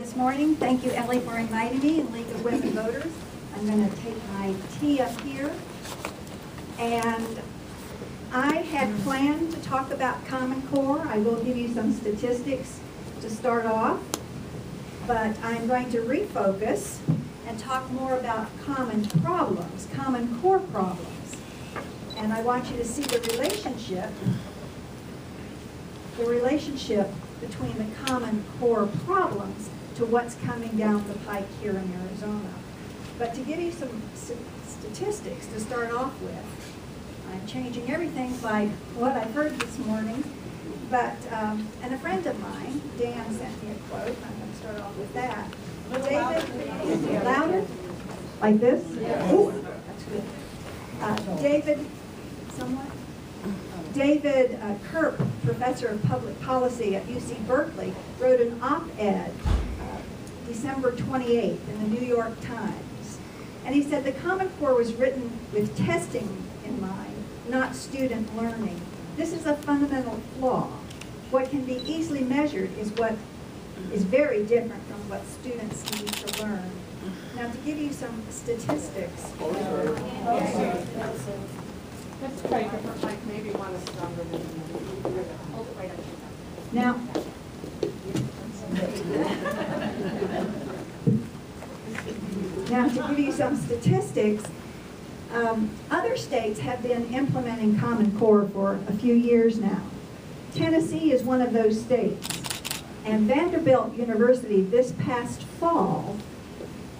this morning. Thank you, Ellie, for inviting me in League of Women Voters. I'm going to take my tea up here. And I had planned to talk about Common Core. I will give you some statistics to start off. But I'm going to refocus and talk more about common problems, Common Core problems. And I want you to see the relationship between the Common Core problems to what's coming down the pike here in Arizona. But to give you some statistics to start off with, I'm changing everything by what I've heard this morning. But, and a friend of mine, Dan, sent me a quote. I'm going to start off with that. David, louder? Like this? Yeah. Ooh, that's good. David Kirk, professor of public policy at UC Berkeley, wrote an op-ed December 28th in the New York Times. And he said the Common Core was written with testing in mind, not student learning. This is a fundamental flaw. What can be easily measured is what is very different from what students need to learn. Now, to give you some statistics. Let's try different, like maybe one is stronger than the other. Hold it right up Now, now to give you some statistics, other states have been implementing Common Core for a few years now. Tennessee is one of those states. And Vanderbilt University this past fall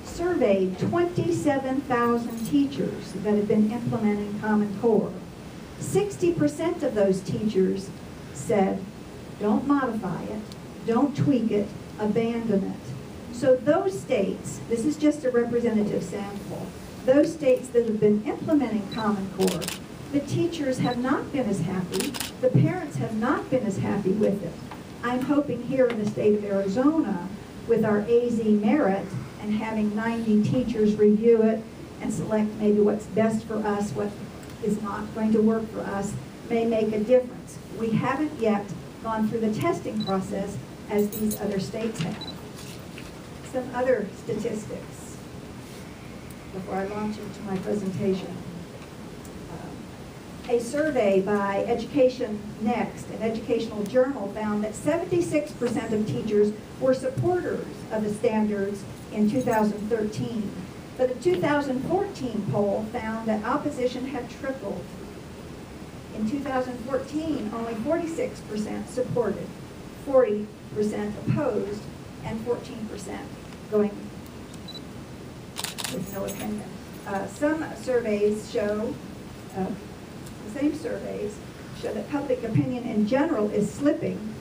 surveyed 27,000 teachers that have been implementing Common Core. 60% of those teachers said, don't modify it, don't tweak it, abandon it. So those states, this is just a representative sample, those states that have been implementing Common Core, the teachers have not been as happy, the parents have not been as happy with it. I'm hoping here in the state of Arizona, with our AZ merit, and having 90 teachers review it and select maybe what's best for us, what is not going to work for us, may make a difference. We haven't yet gone through the testing process as these other states have. Some other statistics before I launch into my presentation. A survey by Education Next, an educational journal, found that 76% of teachers were supporters of the standards in 2013. But a 2014 poll found that opposition had tripled. In 2014, only 46% supported, 40% opposed, and 14% going with no opinion. Some surveys show, the same surveys show that public opinion in general is slipping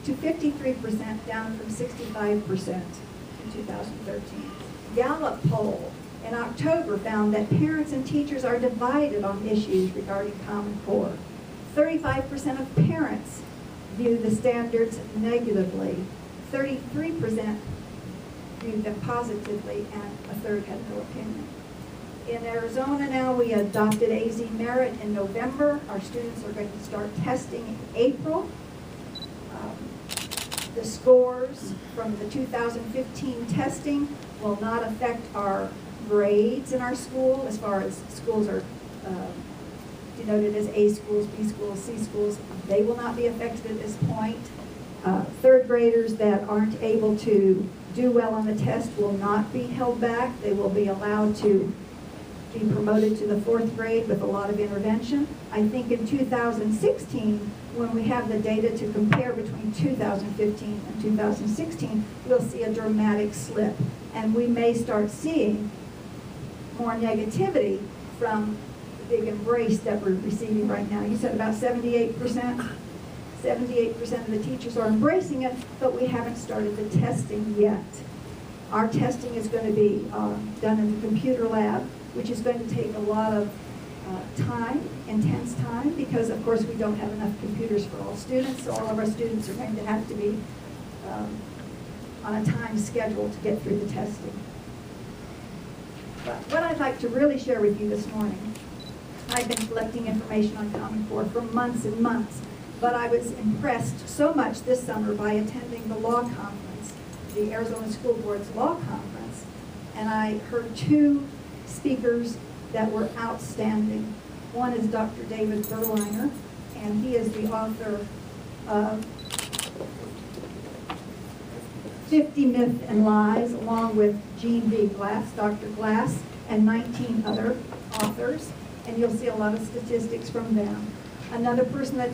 to 53%, down from 65% in 2013. Gallup poll in October found that parents and teachers are divided on issues regarding Common Core. 35% of parents view the standards negatively, 33% viewed them positively, and a third had no opinion. In Arizona now, we adopted AZ Merit in November. Our students are going to start testing in April. The scores from the 2015 testing will not affect our grades in our school, as far as schools are denoted as A schools, B schools, C schools. They will not be affected at this point. Third graders that aren't able to do well on the test will not be held back. They will be allowed to be promoted to the fourth grade with a lot of intervention. I think in 2016, when we have the data to compare between 2015 and 2016, we'll see a dramatic slip. And we may start seeing more negativity from the big embrace that we're receiving right now. You said about 78%? 78% of the teachers are embracing it, but we haven't started the testing yet. Our testing is going to be done in the computer lab, which is going to take a lot of time, intense time, because of course we don't have enough computers for all students, so all of our students are going to have to be on a time schedule to get through the testing. But what I'd like to really share with you this morning, I've been collecting information on Common Core for months and months, but I was impressed so much this summer by attending the law conference the Arizona School Board's Law Conference, and I heard two speakers that were outstanding. One is Dr. David Berliner, and he is the author of 50 Myths and Lies, along with Jean V. Glass, Dr. Glass, and 19 other authors, and you'll see a lot of statistics from them. Another person that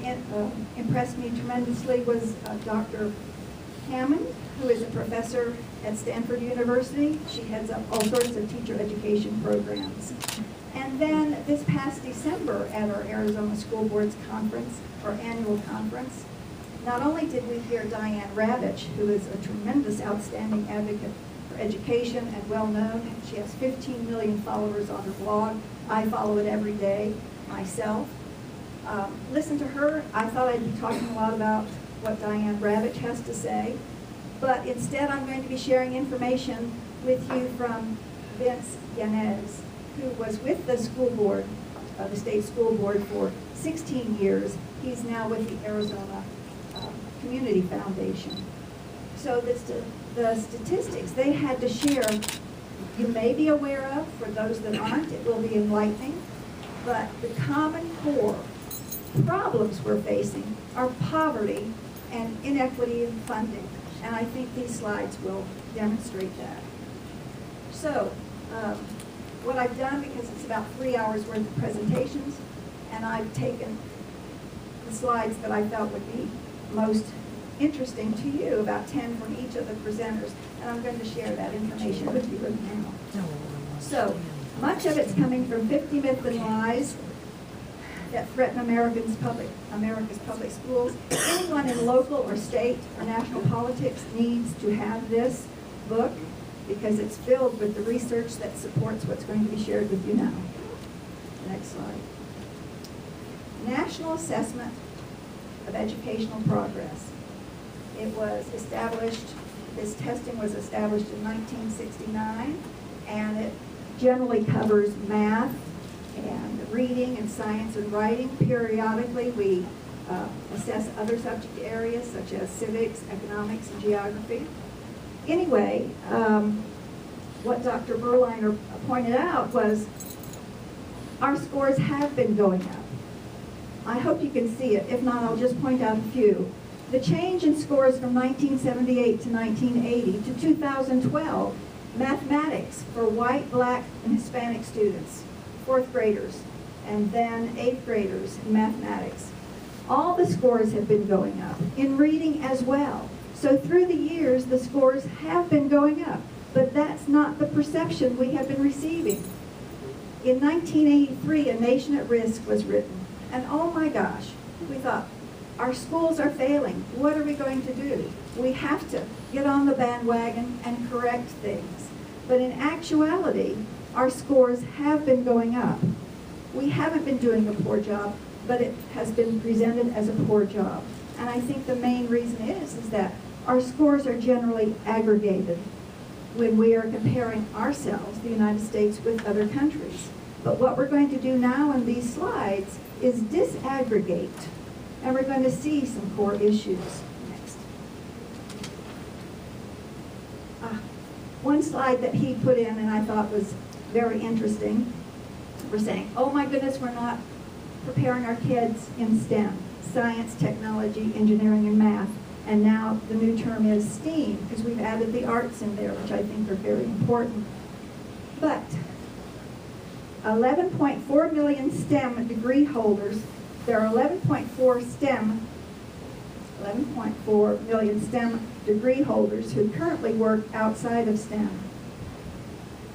impressed me tremendously was Dr. Hammond, who is a professor at Stanford University. She heads up all sorts of teacher education programs. And then this past December at our Arizona School Board's conference, or annual conference, not only did we hear Diane Ravitch, who is a tremendous, outstanding advocate for education and well-known. She has 15 million followers on her blog. I follow it every day myself. Listen to her. I thought I'd be talking a lot about what Diane Ravitch has to say, but instead I'm going to be sharing information with you from Vince Yanez, who was with the school board, the state school board, for 16 years. He's now with the Arizona Community Foundation. So the statistics they had to share, you may be aware of. For those that aren't, it will be enlightening. But the common core problems we're facing are poverty and inequity in funding. And I think these slides will demonstrate that. So, what I've done, because it's about 3 hours worth of presentations, and I've taken the slides that I felt would be most interesting to you, about 10 from each of the presenters, and I'm going to share that information with you now. So, much of it's coming from 50 Myths and Lies that threaten America's public schools. Anyone in local or state or national politics needs to have this book, because it's filled with the research that supports what's going to be shared with you now. Next slide. National Assessment of Educational Progress. It was established, this testing was established in 1969, and it generally covers math and reading and science and writing. Periodically, we assess other subject areas such as civics, economics, and geography. Anyway, what Dr. Berliner pointed out was our scores have been going up. I hope you can see it. If not, I'll just point out a few. The change in scores from 1978 to 1980 to 2012, mathematics for white, black, and Hispanic students, 4th graders, and then 8th graders in mathematics. All the scores have been going up, in reading as well. So through the years, the scores have been going up, but that's not the perception we have been receiving. In 1983, A Nation at Risk was written, and oh my gosh, we thought, our schools are failing. What are we going to do? We have to get on the bandwagon and correct things. But in actuality, our scores have been going up. We haven't been doing a poor job, but it has been presented as a poor job. And I think the main reason is that our scores are generally aggregated when we are comparing ourselves, the United States, with other countries. But what we're going to do now in these slides is disaggregate, and we're going to see some core issues. Next. One slide that he put in and I thought was very interesting. We're saying, oh my goodness, we're not preparing our kids in STEM, science, technology, engineering, and math. And now the new term is STEAM, because we've added the arts in there, which I think are very important. But 11.4 million STEM degree holders, there are 11.4 million STEM degree holders who currently work outside of STEM.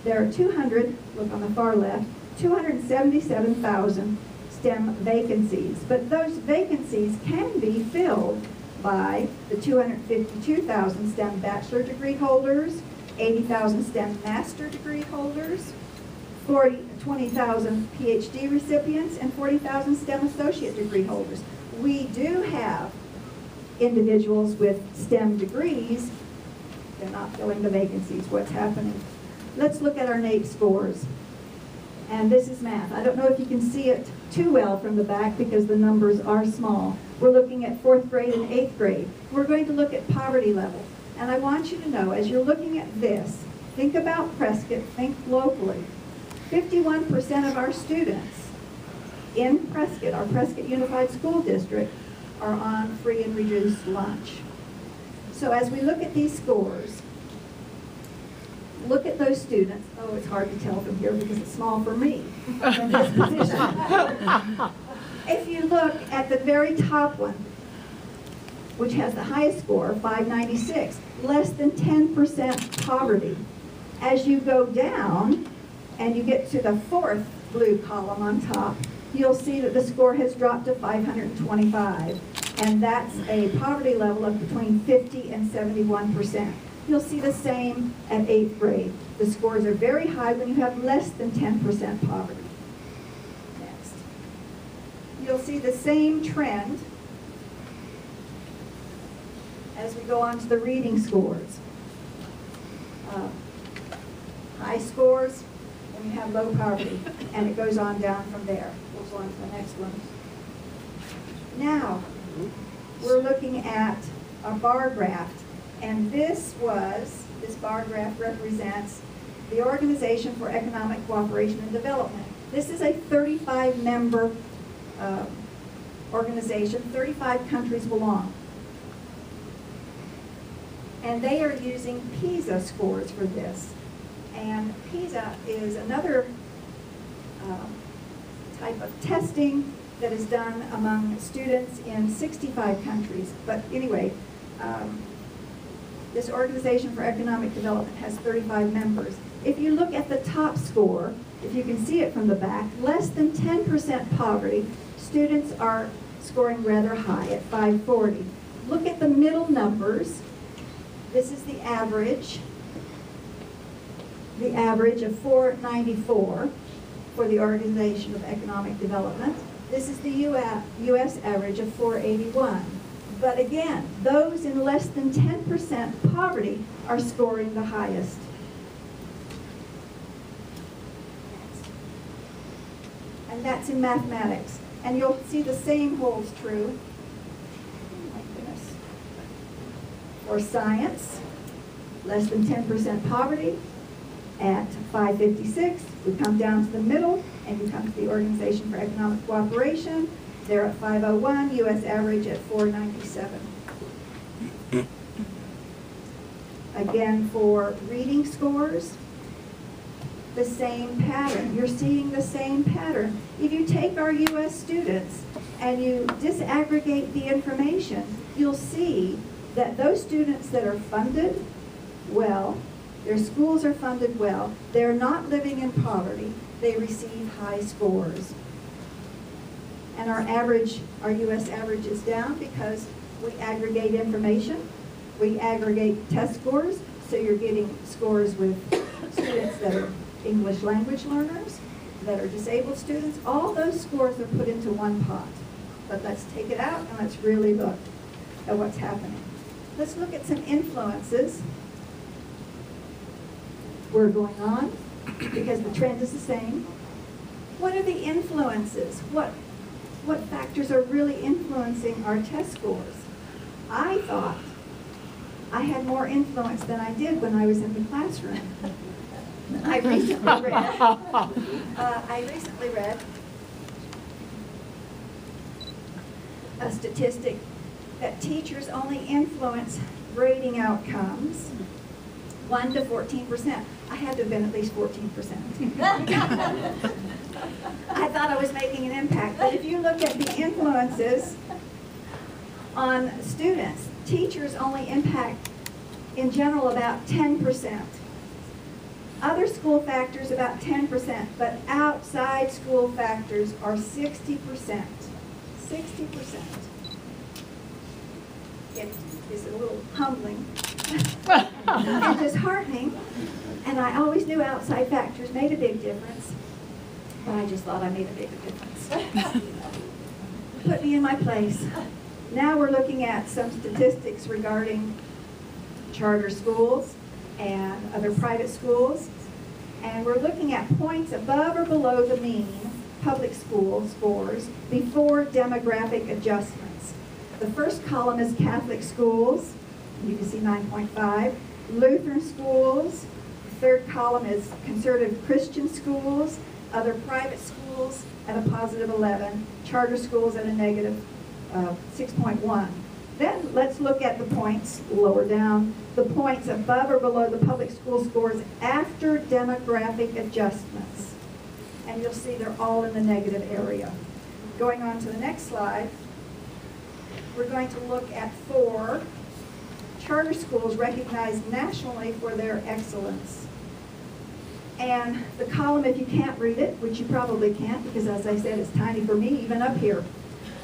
There are look on the far left, 277,000 STEM vacancies, but those vacancies can be filled by the 252,000 STEM bachelor degree holders, 80,000 STEM master degree holders, 20,000 PhD recipients, and 40,000 STEM associate degree holders. We do have individuals with STEM degrees. They're not filling the vacancies. What's happening? Let's look at our NAEP scores. And this is math. I don't know if you can see it too well from the back because the numbers are small. We're looking at 4th grade and 8th grade. We're going to look at poverty level. And I want you to know, as you're looking at this, think about Prescott, think locally. 51% of our students in Prescott, our Prescott Unified School District, are on free and reduced lunch. So as we look at these scores, look at those students. Oh, it's hard to tell from here because it's small for me in this position. If you look at the very top one, which has the highest score, 596, less than 10% poverty. As you go down and you get to the fourth blue column on top, you'll see that the score has dropped to 525, and that's a poverty level of between 50 and 71%. You'll see the same at 8th grade. The scores are very high when you have less than 10% poverty. Next. You'll see the same trend as we go on to the reading scores. High scores when you have low poverty, and it goes on down from there. We'll go on to the next one. Now, we're looking at a bar graph, and this bar graph represents the Organization for Economic Cooperation and Development. This is a 35-member organization. 35 countries belong. And they are using PISA scores for this. And PISA is another type of testing that is done among students in 65 countries. But anyway, this Organization for Economic Development has 35 members. If you look at the top score, if you can see it from the back, less than 10% poverty, students are scoring rather high at 540. Look at the middle numbers. This is the average of 494 for the Organization of Economic Development. This is the U.S. average of 481. But again, those in less than 10% poverty are scoring the highest. And that's in mathematics. And you'll see the same holds true. Oh my goodness. For science, less than 10% poverty at 556. We come down to the middle, and you come to the Organization for Economic Cooperation. They're at 501, U.S. average at 497. Again, for reading scores, the same pattern. You're seeing the same pattern. If you take our U.S. students and you disaggregate the information, you'll see that those students that are funded well, their schools are funded well, they're not living in poverty, they receive high scores. And our U.S. average is down because we aggregate information, we aggregate test scores, so you're getting scores with students that are English language learners, that are disabled students. All those scores are put into one pot. But let's take it out and let's really look at what's happening. Let's look at some influences. We're going on because the trend is the same. What are the influences? What factors are really influencing our test scores? I thought I had more influence than I did when I was in the classroom. I recently read a statistic that teachers only influence grading outcomes 1 to 14%. I had to have been at least 14%. I thought I was making an impact, but if you look at the influences on students, teachers only impact, in general, about 10%. Other school factors, about 10%, but outside school factors are 60%. 60%. It is a little humbling and disheartening, and I always knew outside factors made a big difference, but I just thought I made a bigger difference. Put me in my place. Now we're looking at some statistics regarding charter schools and other private schools, and we're looking at points above or below the mean public school scores before demographic adjustments. The first column is Catholic schools, You can see 9.5. Lutheran schools, the third column is conservative Christian schools, other private schools at a positive 11, charter schools at a negative 6.1. Then let's look at the points lower down, the points above or below the public school scores after demographic adjustments. And you'll see they're all in the negative area. Going on to the next slide, we're going to look at 4 charter schools recognized nationally for their excellence. And the column, if you can't read it, which you probably can't because as I said, it's tiny for me, even up here.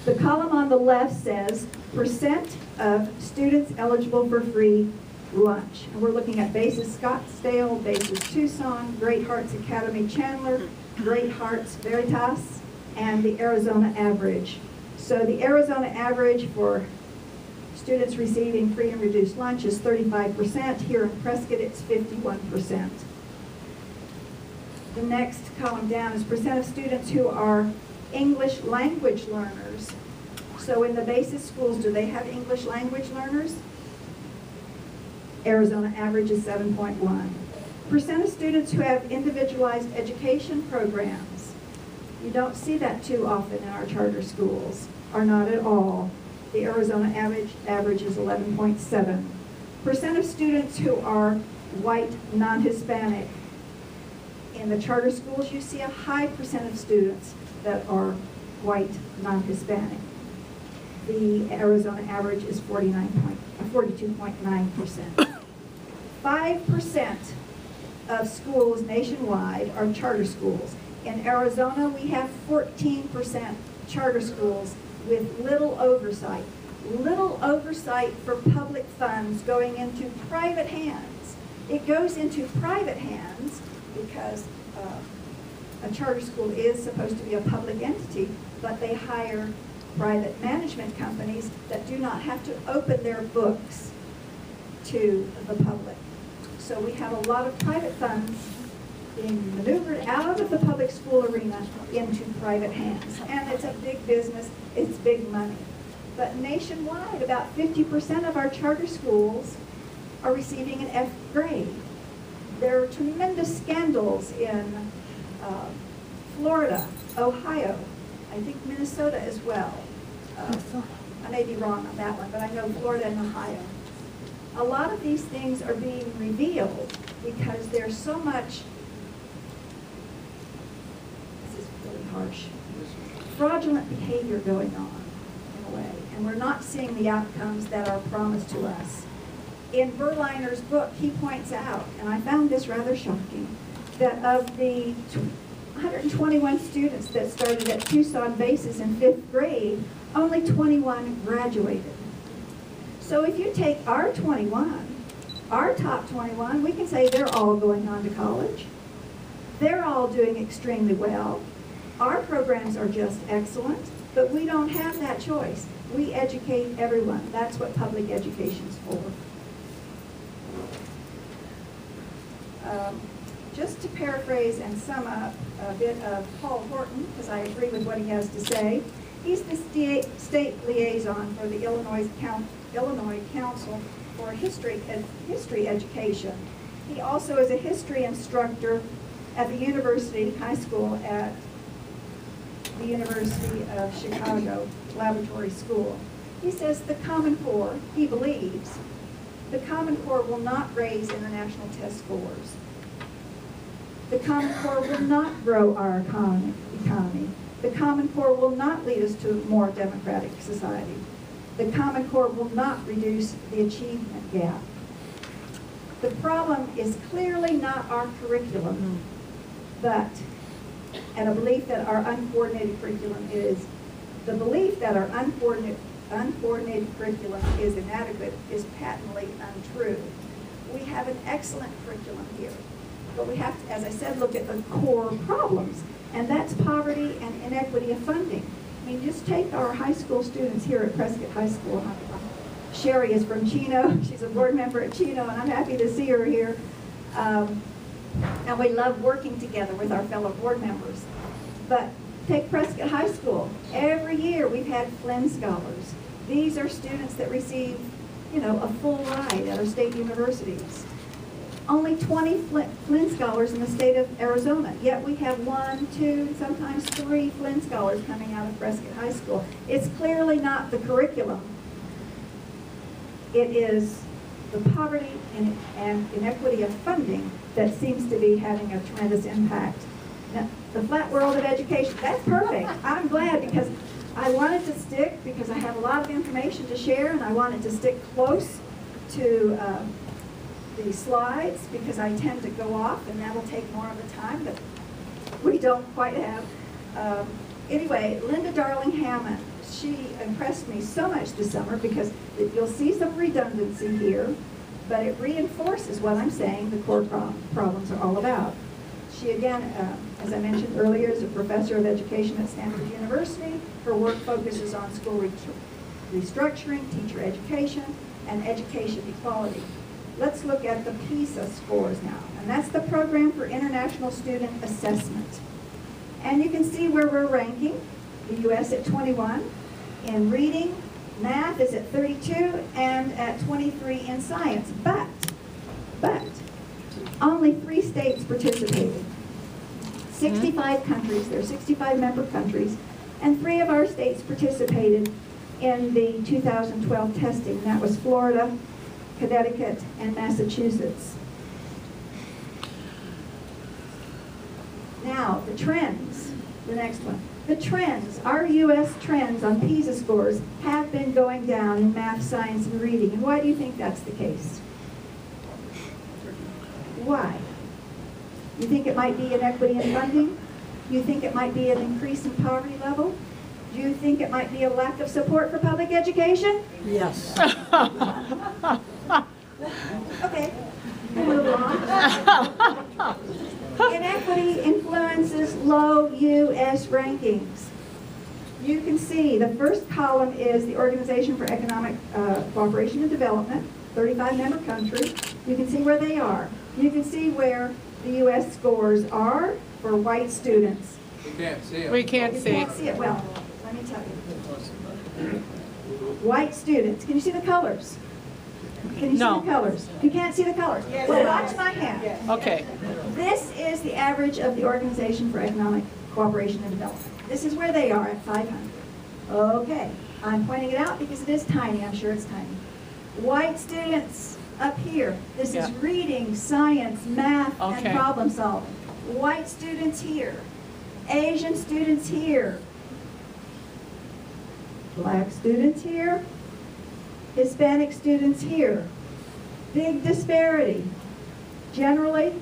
The column on the left says percent of students eligible for free lunch. And we're looking at Basis Scottsdale, Basis Tucson, Great Hearts Academy Chandler, Great Hearts Veritas, and the Arizona average. So the Arizona average for students receiving free and reduced lunch is 35%. Here in Prescott, it's 51%. The next column down is percent of students who are English language learners. So in the basis schools, do they have English language learners? Arizona average is 7.1. Percent of students who have individualized education programs. You don't see that too often in our charter schools, or not at all. The Arizona average is 11.7. Percent of students who are white, non-Hispanic. In the charter schools, you see a high percent of students that are white, non-Hispanic. The Arizona average is 42.9%. 5% of schools nationwide are charter schools. In Arizona, we have 14% charter schools with little oversight. Little oversight for public funds going into private hands. It goes into private hands because a charter school is supposed to be a public entity, but they hire private management companies that do not have to open their books to the public. So we have a lot of private funds being maneuvered out of the public school arena into private hands. And it's a big business, it's big money. But nationwide, about 50% of our charter schools are receiving an F grade. There are tremendous scandals in Florida, Ohio, I think Minnesota as well. I may be wrong on that one, but I know Florida and Ohio. A lot of these things are being revealed because there's so much, this is really harsh, fraudulent behavior going on in a way, and we're not seeing the outcomes that are promised to us. In Berliner's book, he points out, and I found this rather shocking, that of the 121 students that started at Tucson Basis in 5th grade, only 21 graduated. So if you take our 21, our top 21, we can say they're all going on to college. They're all doing extremely well. Our programs are just excellent, but we don't have that choice. We educate everyone. That's what public education's for. Just to paraphrase and sum up a bit of Paul Horton, because I agree with what he has to say, he's the state liaison for the Illinois Council for History Education. He also is a history instructor at the University High School at the University of Chicago Laboratory School. He says the Common Core, he believes, the Common Core will not raise international test scores. The Common Core will not grow our economy. The Common Core will not lead us to a more democratic society. The Common Core will not reduce the achievement gap. The problem is clearly not our curriculum, but, and a belief that our uncoordinated curriculum is, the belief that our uncoordinated curriculum is inadequate is patently untrue. We have an excellent curriculum here, but we have to, as I said, look at the core problems, and that's poverty and inequity of funding. I mean, just take our high school students here at Prescott High School. Sherry is from Chino. She's a board member at Chino, and I'm happy to see her here. And we love working together with our fellow board members. But take Prescott High School. Every year we've had Flynn Scholars. These are students that receive you know, a full ride at our state universities. Only 20 Flynn Scholars in the state of Arizona, yet we have 1, 2, sometimes 3 Flynn Scholars coming out of Prescott High School. It's clearly not the curriculum. It is the poverty and inequity of funding that seems to be having a tremendous impact. Now, the flat world of education, that's perfect. I'm glad, because I wanted to stick, because I have a lot of information to share, and I wanted to stick close to the slides, because I tend to go off, and that'll take more of the time, but we don't quite have. Anyway, Linda Darling Hammond, she impressed me so much this summer, because you'll see some redundancy here, but it reinforces what I'm saying the core problems are all about. She again, as I mentioned earlier, is a professor of education at Stanford University. Her work focuses on school restructuring, teacher education, and education equality. Let's look at the PISA scores now, and that's the Program for International Student Assessment. And you can see where we're ranking. The U.S. at 21 in reading, math is at 32, and at 23 in science. But only 3 states participated. 65 countries, there are 65 member countries, and 3 of our states participated in the 2012 testing. That was Florida, Connecticut, and Massachusetts. Now, the trends, the next one. The trends, our U.S. trends on PISA scores have been going down in math, science, and reading. And why do you think that's the case? Why? You think it might be inequity in funding? You think it might be an increase in poverty level? Do you think it might be a lack of support for public education? Yes. Okay, we'll move on. Inequity influences low U.S. rankings. You can see the first column is the Organization for Economic Cooperation and Development, 35-member country. You can see where they are. You can see where the U.S. scores are for white students. We can't see it. We can't You see. can't see it. Well, let me tell you. White students. Can you see the colors? Can you No. see the colors? You can't see the colors? Well, watch my hand. Okay. This is the average of the Organization for Economic Cooperation and Development. This is where they are at 500. Okay, I'm pointing it out because it is tiny. I'm sure it's tiny. White students up here. This is reading, science, math, and problem solving. White students here. Asian students here. Black students here. Hispanic students here. Big disparity. Generally,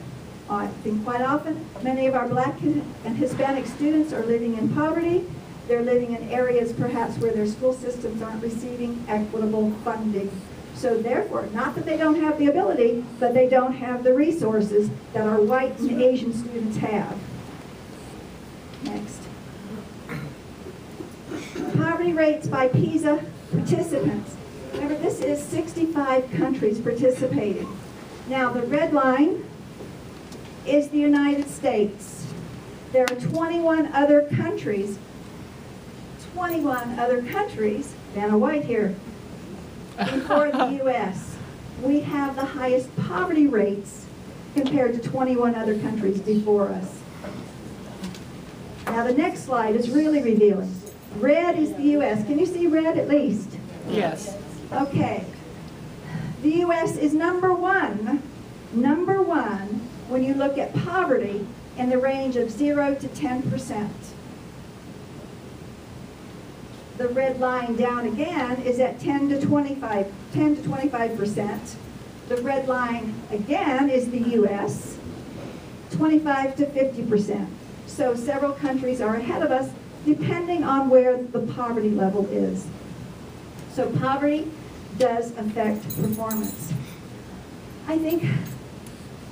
I think quite often, many of our Black and Hispanic students are living in poverty. They're living in areas perhaps where their school systems aren't receiving equitable funding. So therefore, not that they don't have the ability, but they don't have the resources that our white and Asian students have. Next. Poverty rates by PISA participants. Remember, this is 65 countries participating. Now, the red line is the United States. There are 21 other countries. 21 other countries, Vanna White here, before the U.S. We have the highest poverty rates compared to 21 other countries before us. Now, the next slide is really revealing. Red is the U.S. Can you see red at least? Yes. Okay. The U.S. is number one when you look at poverty in the range of 0 to 10%. The red line down again is at 10 to 25%. The red line again is the U.S., 25 to 50%. So several countries are ahead of us depending on where the poverty level is. So poverty does affect performance. I think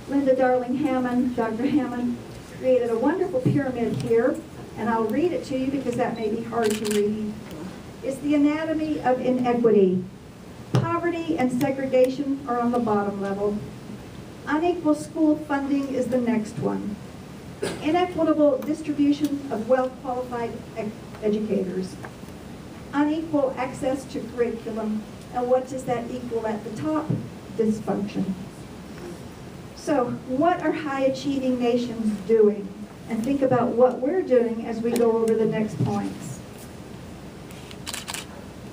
Linda Darling Hammond, Dr. Hammond, created a wonderful pyramid here, and I'll read it to you because that may be hard to read. It's the anatomy of inequity. Poverty and segregation are on the bottom level. Unequal school funding is the next one. Inequitable distribution of well-qualified educators. Unequal access to curriculum And what does that equal at the top? Dysfunction. So what are high-achieving nations doing? And think about what we're doing as we go over the next points.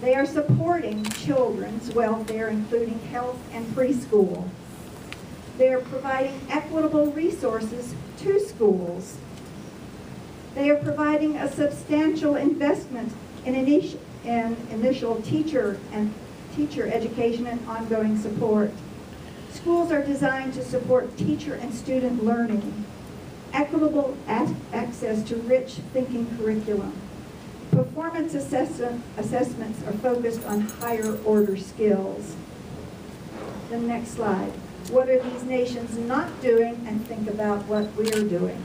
They are supporting children's welfare, including health and preschool. They are providing equitable resources to schools. They are providing a substantial investment in initial teacher education and ongoing support. Schools are designed to support teacher and student learning, equitable access to rich thinking curriculum. Performance assessments are focused on higher order skills. The next slide. What are these nations not doing? And think about what we're doing.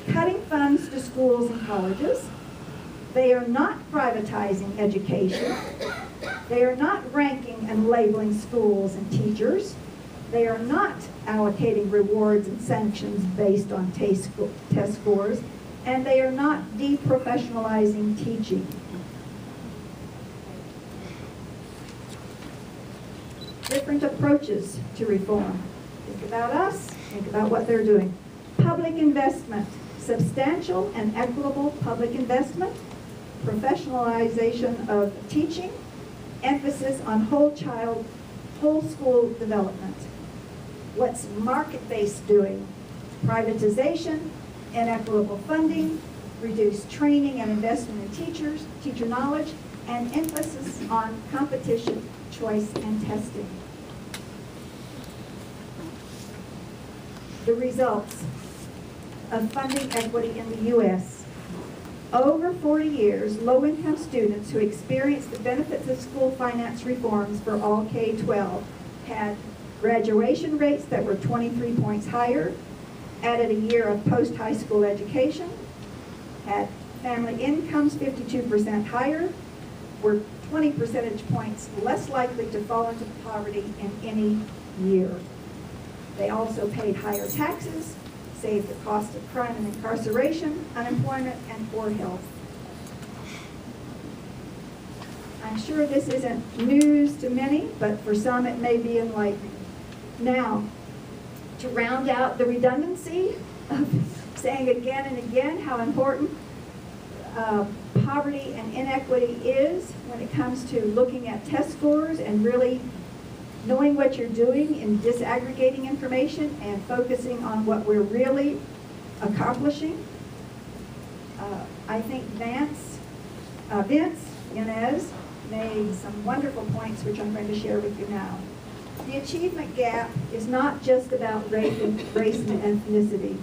Cutting funds to schools and colleges. They are not privatizing education. They are not ranking and labeling schools and teachers. They are not allocating rewards and sanctions based on test scores. And they are not deprofessionalizing teaching. Different approaches to reform. Think about us, think about what they're doing. Public investment, substantial and equitable public investment, professionalization of teaching, emphasis on whole school development. What's market-based doing? Privatization, inequitable funding, reduced training and investment in teachers, teacher knowledge, and emphasis on competition, choice, and testing. The results of funding equity in the U.S. Over 40 years, low-income students who experienced the benefits of school finance reforms for all K-12 had graduation rates that were 23 points higher, added a year of post-high school education, had family incomes 52% higher, were 20 percentage points less likely to fall into poverty in any year. They also paid higher taxes, saved the cost of crime and incarceration, unemployment, and poor health. I'm sure this isn't news to many, but for some it may be enlightening. Now, to round out the redundancy of saying again and again how important poverty and inequity is when it comes to looking at test scores and really knowing what you're doing in disaggregating information and focusing on what we're really accomplishing. I think Vince Yanez made some wonderful points which I'm going to share with you now. The achievement gap is not just about race and ethnicity.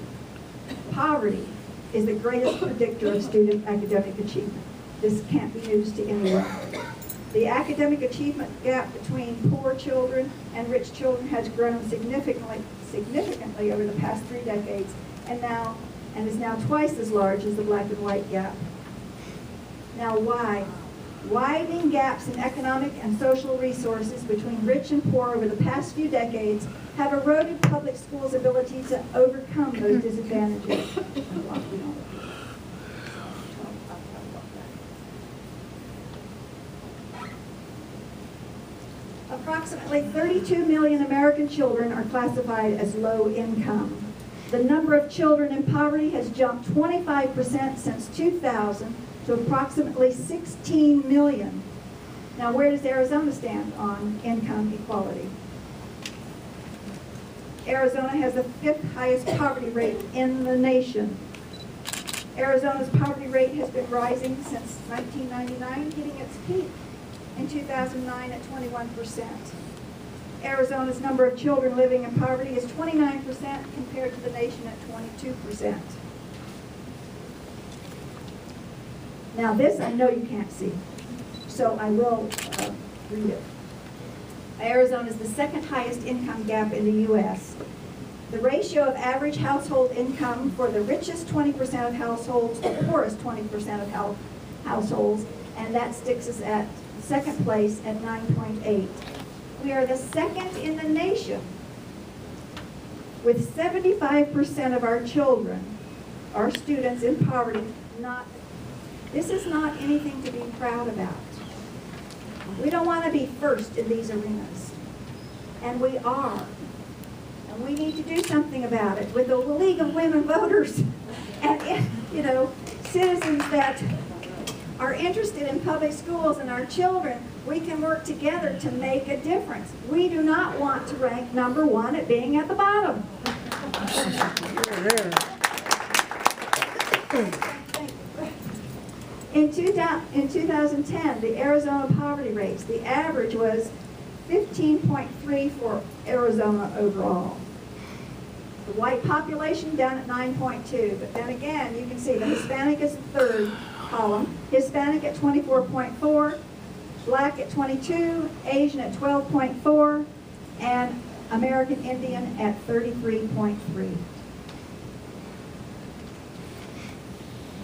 Poverty is the greatest predictor of student academic achievement. This can't be news to anyone. The academic achievement gap between poor children and rich children has grown significantly over the past 3 decades and is now twice as large as the black and white gap. Now why? Widening gaps in economic and social resources between rich and poor over the past few decades have eroded public schools' ability to overcome those disadvantages. Approximately 32 million American children are classified as low income. The number of children in poverty has jumped 25% since 2000 to approximately 16 million. Now, where does Arizona stand on income equality? Arizona has the 5th highest poverty rate in the nation. Arizona's poverty rate has been rising since 1999, hitting its peak in 2009 at 21%. Arizona's number of children living in poverty is 29% compared to the nation at 22%. Now this I know you can't see, so I will read it. Arizona is the 2nd highest income gap in the U.S. The ratio of average household income for the richest 20% of households to the poorest 20% of households, and that sticks us at 2nd place at 9.8. We are the 2nd in the nation, with 75% of our children, our students in poverty. This is not anything to be proud about. We don't want to be first in these arenas. And we are. And we need to do something about it with the League of Women Voters and, you know, citizens that are interested in public schools and our children. We can work together to make a difference. We do not want to rank #1 at being at the bottom. In 2010, the Arizona poverty rates, the average was 15.3 for Arizona overall. The white population down at 9.2, but then again, you can see the Hispanic is the third column. Hispanic at 24.4, Black at 22, Asian at 12.4, and American Indian at 33.3.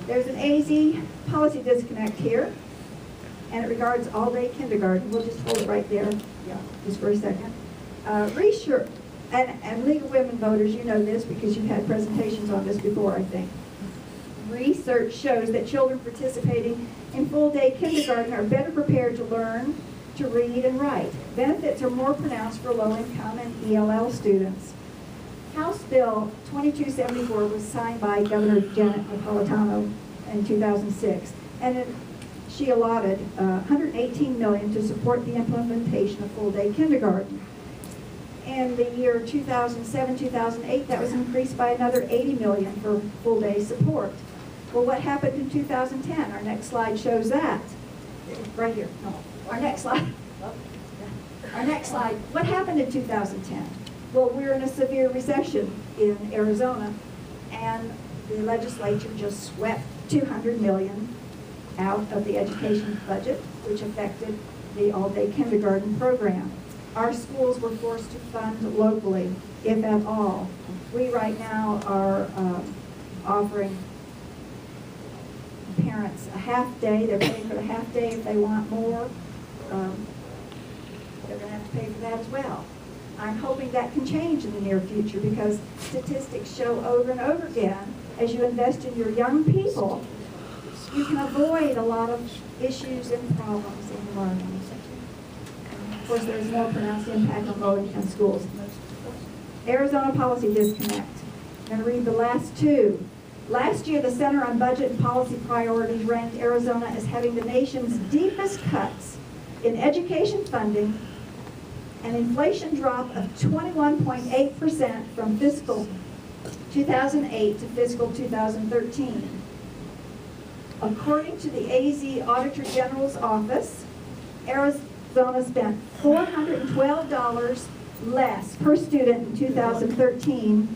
There's an AZ policy disconnect here, and it regards all-day kindergarten. We'll just hold it right there, just for a second. Research, and League of Women Voters, you know this because you've had presentations on this before, I think. Research shows that children participating in full-day kindergarten are better prepared to learn to read and write. Benefits are more pronounced for low-income and ELL students. House Bill 2274 was signed by Governor Janet Napolitano in 2006, and she allotted $118 million to support the implementation of full-day kindergarten. In the year 2007-2008, that was increased by another $80 million for full-day support. Well, what happened in 2010? Our next slide shows that. Right here. No. Our next slide. Our next slide. What happened in 2010? Well, we're in a severe recession in Arizona, and the legislature just swept $200 million out of the education budget, which affected the all-day kindergarten program. Our schools were forced to fund locally, if at all. We right now are offering parents a half day. They're paying for the half day if they want more. They're going to have to pay for that as well. I'm hoping that can change in the near future because statistics show over and over again, as you invest in your young people, you can avoid a lot of issues and problems in learning. Of course, there's more pronounced impact on low-income schools. Arizona policy disconnect. I'm going to read the last two. Last year, the Center on Budget and Policy Priorities ranked Arizona as having the nation's deepest cuts in education funding, an inflation drop of 21.8% from fiscal 2008 to fiscal 2013. According to the AZ Auditor General's Office, Arizona spent $412 less per student in 2013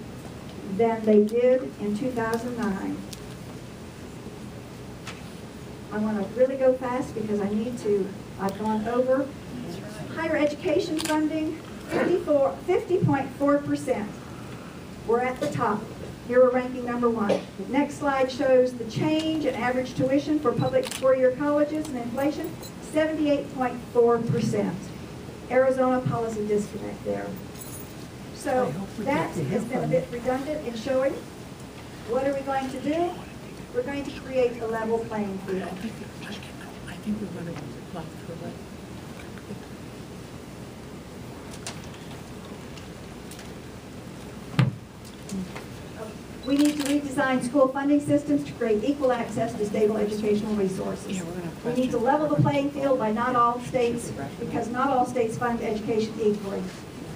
than they did in 2009. I want to really go fast because I need to. I've gone over. Higher education funding, 50.4%. We're at the top. Here we're ranking #1. Next slide shows the change in average tuition for public four-year colleges and inflation, 78.4%. Arizona policy disconnect there. So that has been a bit redundant in showing. What are we going to do? We're going to create a level playing field. I think we're going to use a clock for that. We need to redesign school funding systems to create equal access to stable educational resources. We need to level the playing field by not all states, because not all states fund education equally.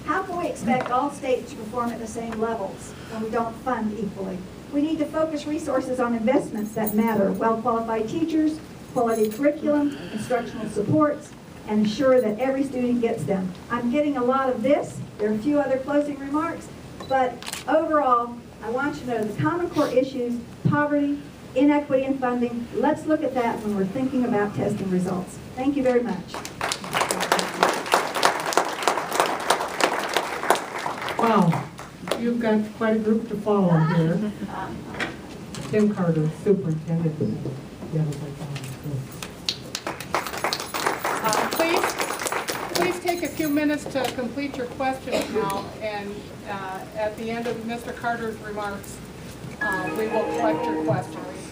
How can we expect all states to perform at the same levels when we don't fund equally? We need to focus resources on investments that matter: well-qualified teachers, quality curriculum, instructional supports, and ensure that every student gets them. I'm getting a lot of this. There are a few other closing remarks, but overall, I want you to know the Common Core issues, poverty, inequity in funding. Let's look at that when we're thinking about testing results. Thank you very much. Wow, you've got quite a group to follow here. Tim Carter, superintendent. Please take a few minutes to complete your questions now, and at the end of Mr. Carter's remarks, we will collect your questions.